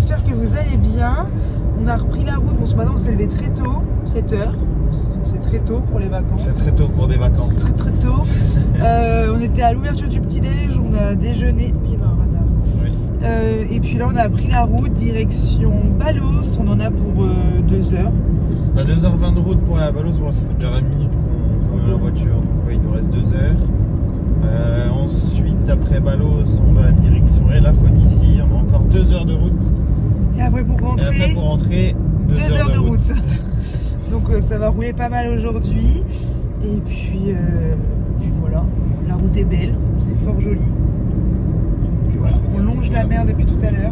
j'espère que vous allez bien. On a repris la route, bon ce matin on s'est levé très tôt, 7h. C'est très tôt pour les vacances. C'est très tôt pour des vacances. Très très tôt. On était à l'ouverture du petit-déj, on a déjeuné. Oui, il y avait un radar. Oui. Et puis là on a pris la route direction Balos, on en a pour 2 heures. On a 2h20 de route pour aller à Balos, bon, ça fait déjà 20 minutes qu'on est en voiture, donc ouais, il nous reste 2 heures. Ensuite, après Balos, on va direction La Phoenicie, on a encore 2 heures de route. Et après pour rentrer, 2 heures de route. Donc ça va rouler pas mal aujourd'hui. Et puis voilà, la route est belle, c'est fort joli. Donc voilà, on longe la mer depuis tout à l'heure.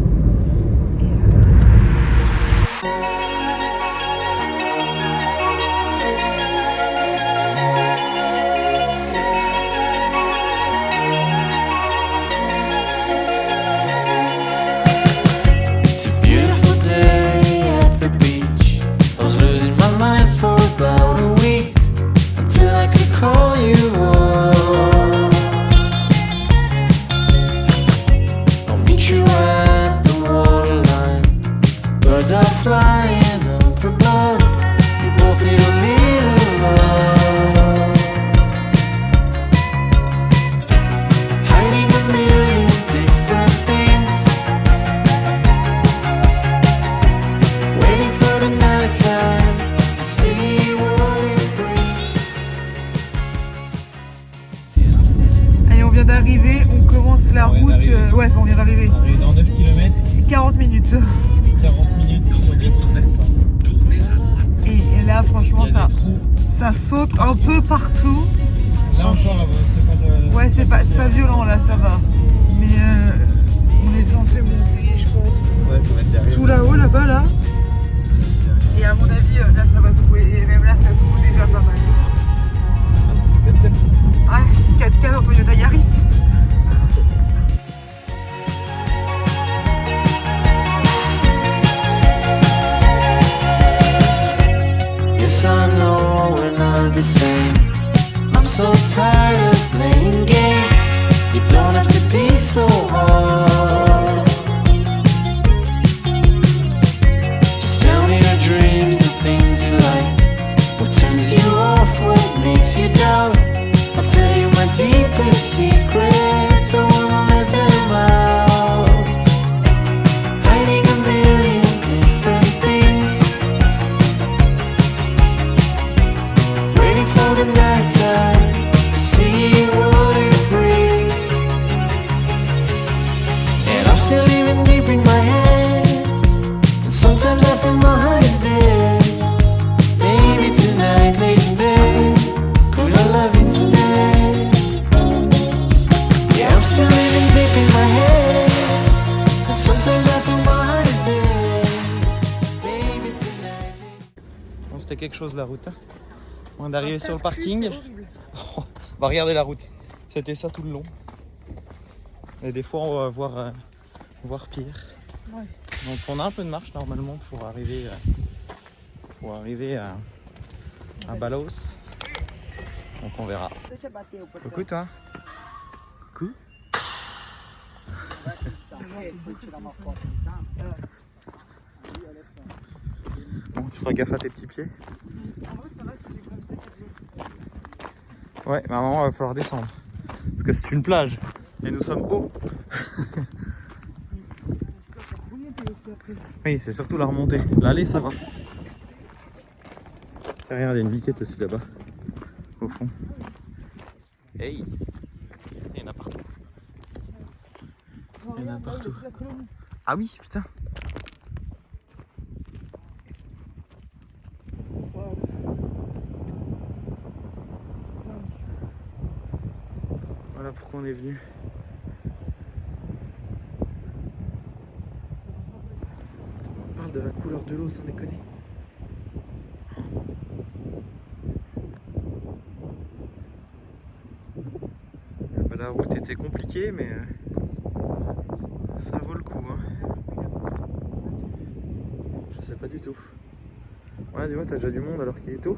D'arriver, on commence la route. Ouais, on vient d'arriver. On arrive dans 9 km. 40 minutes. 40 minutes sur des versants. Et là, franchement, ça saute un peu partout. Là encore, c'est pas de... Ouais, c'est pas violent là, ça va. Mais on est censé monter, je pense. Ouais, ça va être derrière. Tout là-haut, là-bas, là. Et à mon avis, là, ça va secouer. Et même là, ça secoue déjà pas mal. Ouais, 4x4 en Toyota Yaris. Yes, I know we're not the same. I'm so tired of playing games. You don't have to be so hard. Just tell me your dreams, the things you like. What turns you off, what makes you doubt. I'll tell you my deepest secrets, I wanna let them out. Hiding a million different things, waiting for the night time to see what it brings. And I'm still living deep in my head, and sometimes I feel my heart is dead. Maybe tonight, late in bed, could I love instead? Still living deep in my head, and sometimes I feel my heart is dead. Baby tonight. Bon, c'était quelque chose la route. On vient d'arriver sur le parking. On va regarder la route. C'était ça tout le long. Et des fois on va voir pire. Ouais. Donc on a un peu de marche normalement pour arriver à Balos. Donc on verra. Coucou toi. Coucou. Bon, tu feras gaffe à tes petits pieds. En vrai, ça va si c'est comme ça. Ouais, mais à un moment, il va falloir descendre. Parce que c'est une plage. Et nous sommes hauts. Oui, c'est surtout la remontée. L'aller, ça va. Tiens, regarde, il y a une biquette aussi là-bas. Au fond. Hey! Il y en a partout. Il y en a partout. Ah oui, putain. Voilà pourquoi on est venu. On parle de la couleur de l'eau sans déconner. La route était compliquée, mais ça vaut le coup. Hein. Je sais pas du tout. Ouais, tu vois, t'as déjà du monde alors qu'il est tôt.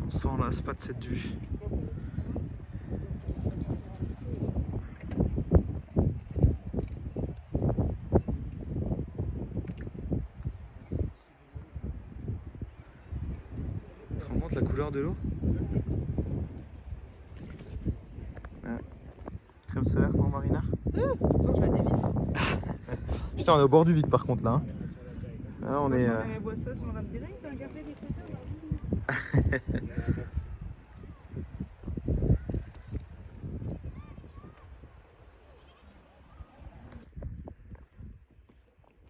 On s'en lasse pas de cette vue. couleur de l'eau. Crème solaire pour Marina. Attends, je la dévisse. Putain, on est au bord du vide par contre là. Hein. Là on est. Elle voit ça sur un direct, un café des trucs.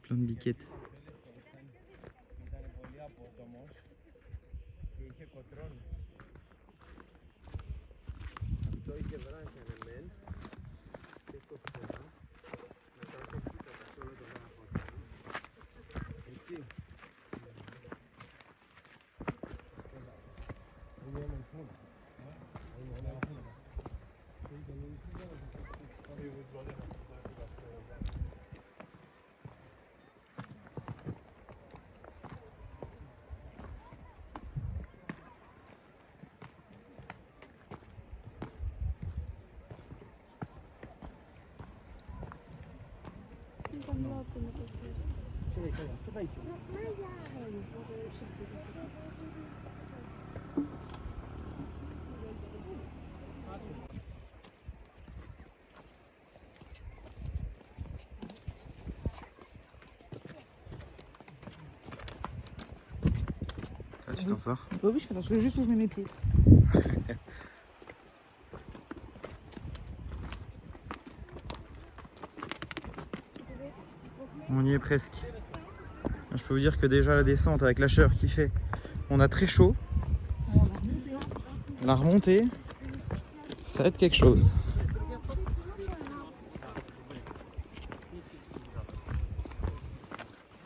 Plein de biquettes. Ah, tu t'en sors? Bah oui, je fais attention, juste où je mets mes pieds. On y est presque. Je peux vous dire que déjà la descente avec la chaleur qu'il fait, on a très chaud. La remontée, ça va être quelque chose.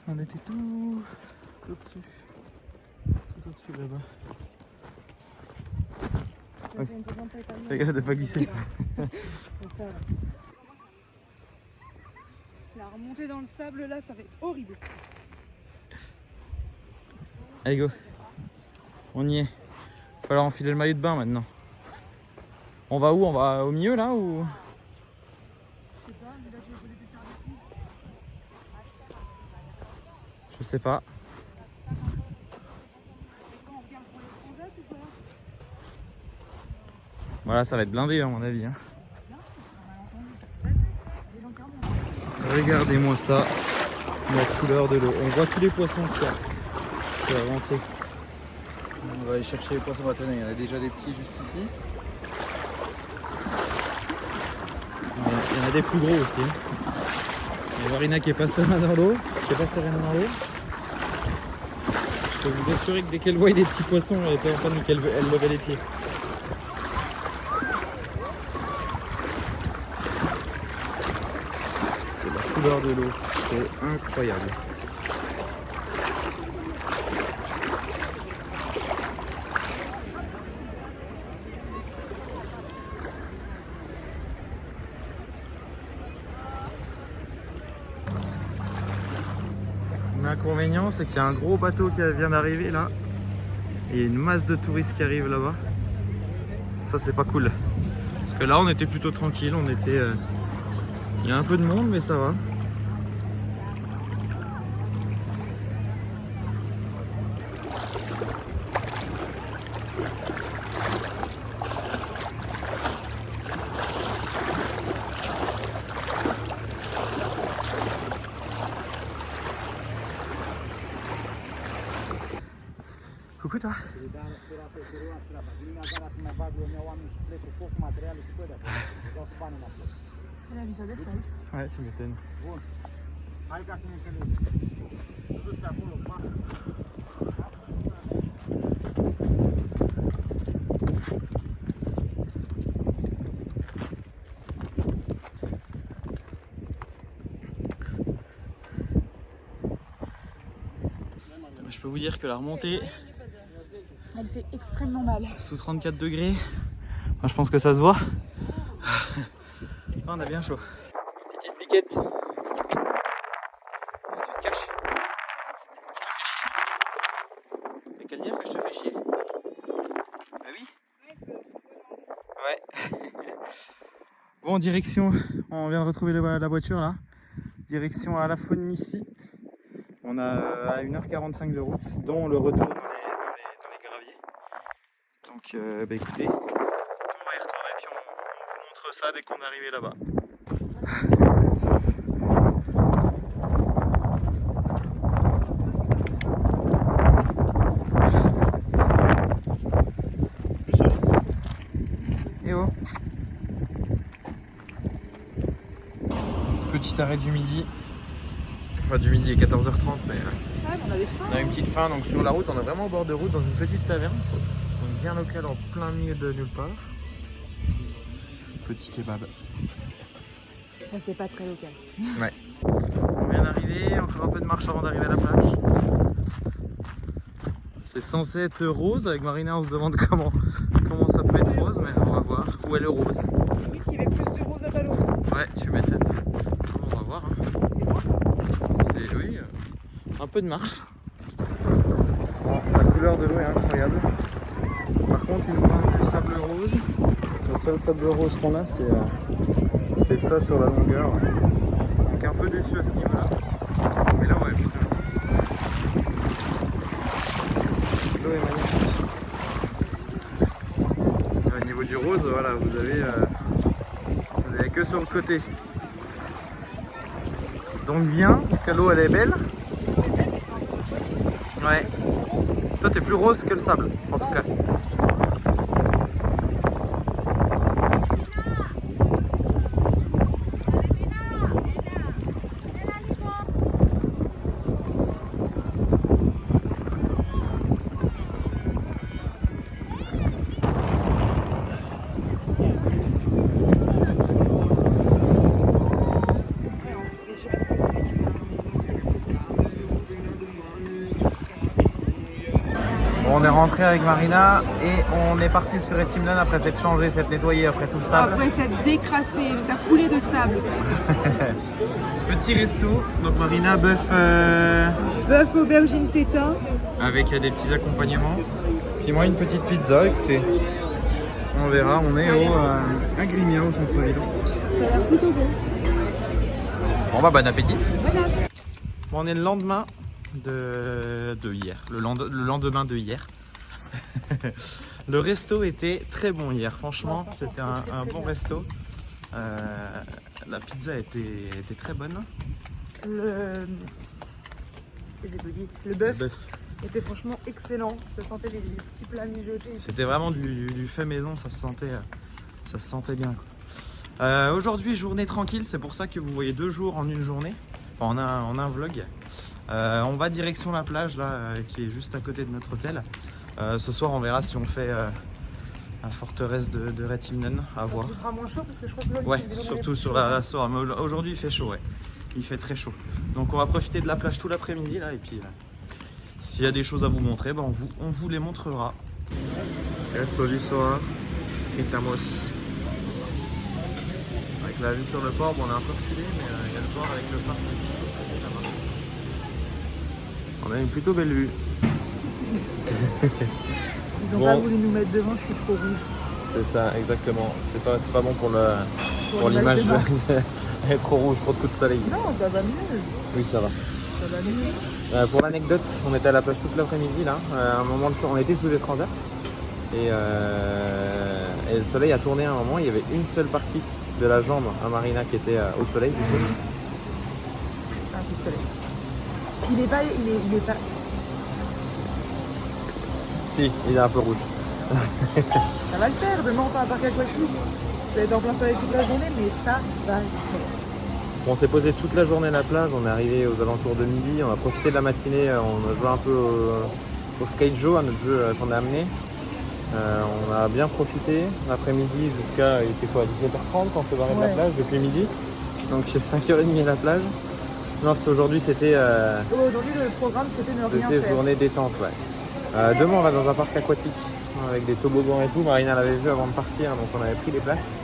On était tout au-dessus. Tout au-dessus là-bas. Ouais. Regarde de pas glisser. La remontée dans le sable là, ça va être horrible. Allez go. On y est. Il va falloir enfiler le maillot de bain maintenant. On va où? On va au milieu là ou? Je sais pas. Voilà, ça va être blindé à mon avis. Hein. Regardez-moi ça, la couleur de l'eau. On voit tous les poissons qu'il y a. Je vais avancer. On va aller chercher les poissons. Attendez, il y en a déjà des petits juste ici. Il y en a des plus gros aussi. Il y a Marina qui est pas sereine dans l'eau. Je peux vous assurer que dès qu'elle voit des petits poissons, elle était en panique, elle levait les pieds. C'est la couleur de l'eau, c'est incroyable. L'inconvénient, c'est qu'il y a un gros bateau qui vient d'arriver là. Et il y a une masse de touristes qui arrivent là-bas. Ça, c'est pas cool. Parce que là, on était plutôt tranquille. Il y a un peu de monde, mais ça va. Coucou toi. Ouais, tu m'étonnes. Je peux vous dire que la remontée, elle fait extrêmement mal. Sous 34 degrés, moi je pense que ça se voit. On a bien chaud. Petite piquette. Et tu te caches. Je te fais chier. T'as qu'à le dire que je te fais chier. Bah oui. Ouais. Bon, direction, on vient de retrouver la voiture là. Direction à la Phoenicie. On a à 1h45 de route, dont le retour dans les graviers. bah écoutez, on va y retourner puis on vous montre ça dès qu'on est arrivé là-bas. Et oh, petit arrêt du midi. Enfin du midi, il est 14h30 mais on avait faim. on a une petite faim, donc sur la route, on est vraiment au bord de route dans une petite taverne. Donc bien local en plein milieu de nulle part. Petit kebab. Ça c'est pas très local. Ouais. On vient d'arriver, encore un peu de marche avant d'arriver à la plage. C'est censé être rose, avec Marina on se demande comment ça peut être rose, mais on va voir. Où est le rose? Limite il y avait plus de rose à Palos. Ouais, tu m'étonnes. On va voir. Hein. C'est bon par contre. C'est, oui, un peu de marche. Bon, la couleur de l'eau est incroyable. Par contre, il nous manque du sable rose. Le seul sable rose qu'on a, c'est ça sur la longueur. Donc un peu déçu à ce niveau-là. Mais là, ouais, putain. L'eau est magnifique. Au niveau du rose, voilà, vous avez que sur le côté. Donc bien, parce que l'eau elle est belle. Ouais. Toi t'es plus rose que le sable, en tout cas. On est rentré avec Marina et on est parti sur Etimnon après s'être changé, s'être nettoyé après tout le sable. Après s'être décrassé, ça coulait de sable. Petit resto, donc Marina, bœuf Bœuf, aubergine, feta. avec des petits accompagnements. Puis moi une petite pizza, écoutez. On verra, on est à Grimia au centre-ville. Ça a l'air plutôt bon. Bon bah bon appétit. Voilà. Bon, on est le lendemain de hier, le lendemain de hier. Le resto était très bon hier, franchement c'était un bon resto. La pizza était très bonne. Le bœuf était franchement excellent. Ça sentait des petits plats mijotés. C'était vraiment du fait maison, ça se sentait bien, quoi. Aujourd'hui journée tranquille, c'est pour ça que vous voyez 2 jours en une journée. Enfin, on a un vlog. On va direction la plage là, qui est juste à côté de notre hôtel. Ce soir on verra si on fait la forteresse de Retimnon, à voir. Ce sera moins chaud parce que je crois que là, Ouais, surtout sur la soirée. Mais aujourd'hui il fait chaud, ouais. Il fait très chaud. Donc on va profiter de la plage tout l'après-midi là et puis s'il y a des choses à vous montrer, ben, on vous les montrera. Resto du soir, Ritamos. Avec la vue sur le port, bon, on est un peu reculé, mais il y a le port avec le parc juste là-bas. On a une plutôt belle vue. Ils ont pas voulu nous mettre devant, je suis trop rouge. C'est ça, exactement. C'est pas bon pour l'image. Elle est trop rouge, trop de coups de soleil. Non, ça va mieux. Oui, ça va. Ça va mieux. Pour l'anecdote, on était à la plage toute l'après-midi là. À un moment, on était sous les transats et le soleil a tourné à un moment. Il y avait une seule partie de la jambe à Marina qui était au soleil. C'est un coup de soleil. Il est pas. Si, il est un peu rouge. Ça va le faire. Demain on fait un parc aquatique. Je vais être en plein soleil toute la journée, mais ça va le faire. On s'est posé toute la journée à la plage. On est arrivé aux alentours de midi. On a profité de la matinée. On a joué un peu au Skate Joe, à notre jeu qu'on a amené. On a bien profité l'après-midi jusqu'à, il était quoi, 17h30 quand on s'est barré de la plage depuis midi. Donc 5h30 à la plage. Non, aujourd'hui c'était... Aujourd'hui le programme c'était ne rien faire. C'était journée détente, ouais. Demain on va dans un parc aquatique avec des toboggans et tout. Marina l'avait vu avant de partir, donc on avait pris les places.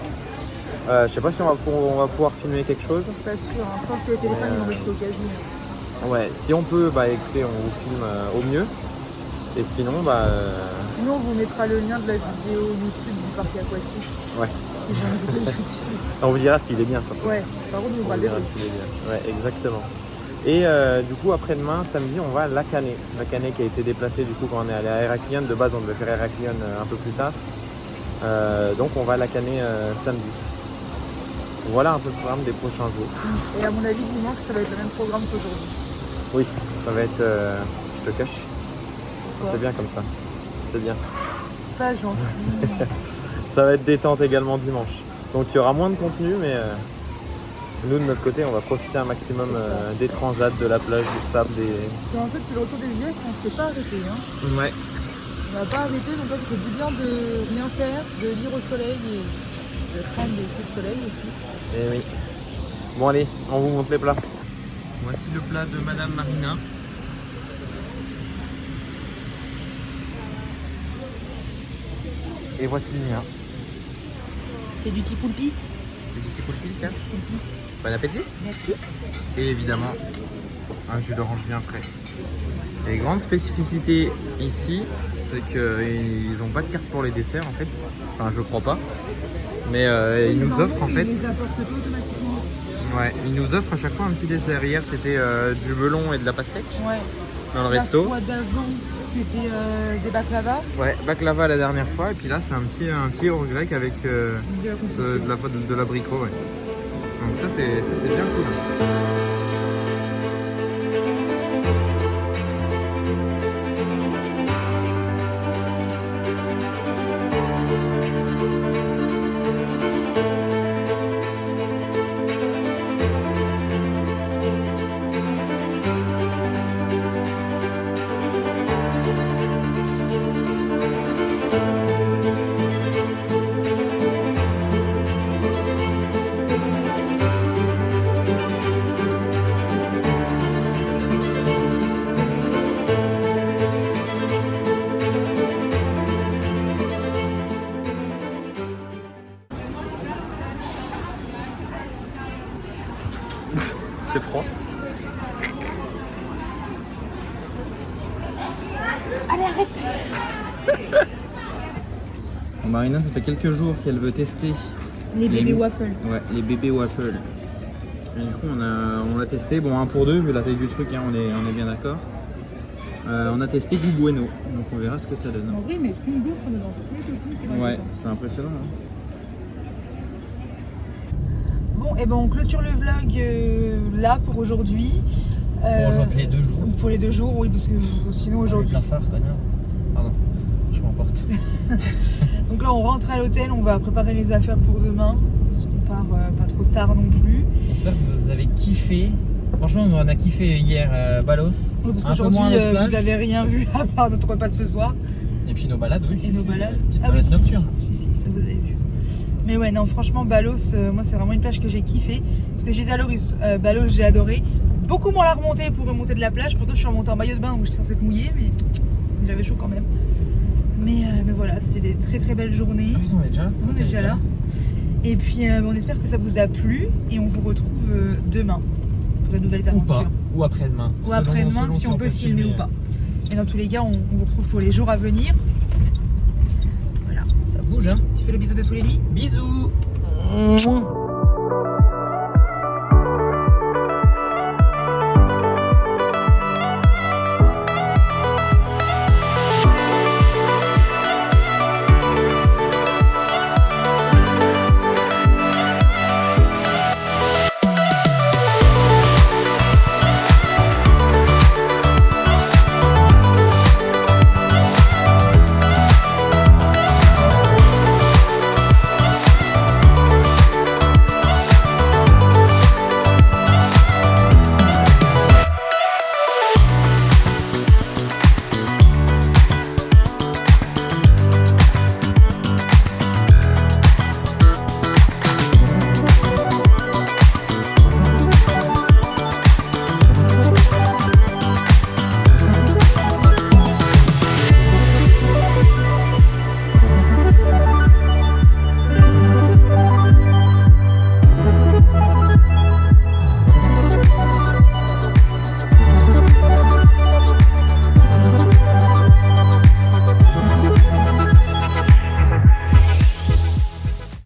Je sais pas si on va pouvoir filmer quelque chose. Pas sûr, hein. Je pense que les téléphones ils vont rester au casu. Ouais, si on peut, bah écoutez, on vous filme au mieux. Et sinon, bah... Sinon on vous mettra le lien de la vidéo YouTube du parc aquatique. Ouais. Parce qu'ils ont une vidéo YouTube. On vous dira s'il est bien surtout. Ouais, par contre on On va vous le dira s'il est bien. Ouais, exactement. Et du coup, après-demain, samedi, on va à Lacanais. Lacanais qui a été déplacé du coup quand on est allé à Héraclione. De base, on devait faire Héraclione un peu plus tard. Donc, on va à Lacanais samedi. Voilà un peu le programme des prochains jours. Et à mon avis, dimanche, ça va être le même programme qu'aujourd'hui. Oui, ça va être... je te cache. C'est bien comme ça. C'est bien. Pas gentil. Ça va être détente également dimanche. Donc, il y aura moins de contenu, mais... nous, de notre côté, on va profiter un maximum des transats, de la plage, du sable, des... Parce qu'en fait, le retour des US, on ne s'est pas arrêté. Hein. Ouais. On n'a pas arrêté, donc là, ça fait du bien de rien faire, de lire au soleil et de prendre des coups de soleil aussi. Eh oui. Bon, allez, on vous montre les plats. Voici le plat de Madame Marina. Et voici le mien. C'est du tipoulpi. C'est du tipoulpi, tiens. Bon appétit. Merci. Et évidemment, un jus d'orange bien frais. Les grandes spécificités ici, c'est qu'ils n'ont pas de carte pour les desserts en fait. Enfin, je crois pas. Mais ils nous offrent en fait. Ils les apportent pas automatiquement. Ouais, ils nous offrent à chaque fois un petit dessert. Hier, c'était du melon et de la pastèque Ouais. dans le resto. La fois d'avant, c'était des baklava. Ouais, baklava la dernière fois. Et puis là, c'est un petit yaourt grec avec de l'abricot. Ouais. Donc ça, c'est bien cool. C'est froid. Allez, arrête. Marina, ça fait quelques jours qu'elle veut tester Les bébés waffles. Ouais, les bébés waffles. Et du coup, on a testé, bon, 1 pour 2, vu la taille du truc, hein, on est bien d'accord. On a testé du bueno, donc on verra ce que ça donne. En vrai, mais une gaufre dedans, c'est plus Ouais, c'est impressionnant. Hein. Bon, et ben on clôture le vlog là pour aujourd'hui. Pour aujourd'hui, les 2 jours. Pour les 2 jours, oui, parce que sinon aujourd'hui. La phare, connard. Pardon, je m'emporte. Donc là, on rentre à l'hôtel, on va préparer les affaires pour demain. Parce qu'on part pas trop tard non plus. J'espère que vous avez kiffé. Franchement, on a kiffé hier Balos. Oui, parce Un peu moins qu'aujourd'hui, notre plage. vous avez rien vu à part notre repas de ce soir. Et puis nos balades, oui. Et nos balades. Petite Ah oui, balade si, nocturne. si, ça vous avez vu. Mais ouais, non, franchement, Balos, moi, c'est vraiment une plage que j'ai kiffé. Parce que j'ai dit à Loris, Balos, j'ai adoré. Beaucoup moins la remontée pour remonter de la plage. Pourtant, je suis remontée en maillot de bain, donc j'étais censée être mouillée, mais j'avais chaud quand même. Mais voilà, c'est des très très belles journées. Ah oui, on est déjà là. On est déjà là. Et puis, on espère que ça vous a plu. Et on vous retrouve demain pour de nouvelles Ou aventures. pas. Ou après-demain. Ou après-demain, si on peut filmer ou pas. Et dans tous les cas, on vous retrouve pour les jours à venir. Voilà. Ça bouge, hein. Tu fais le bisou de tous les nuits. Bisous.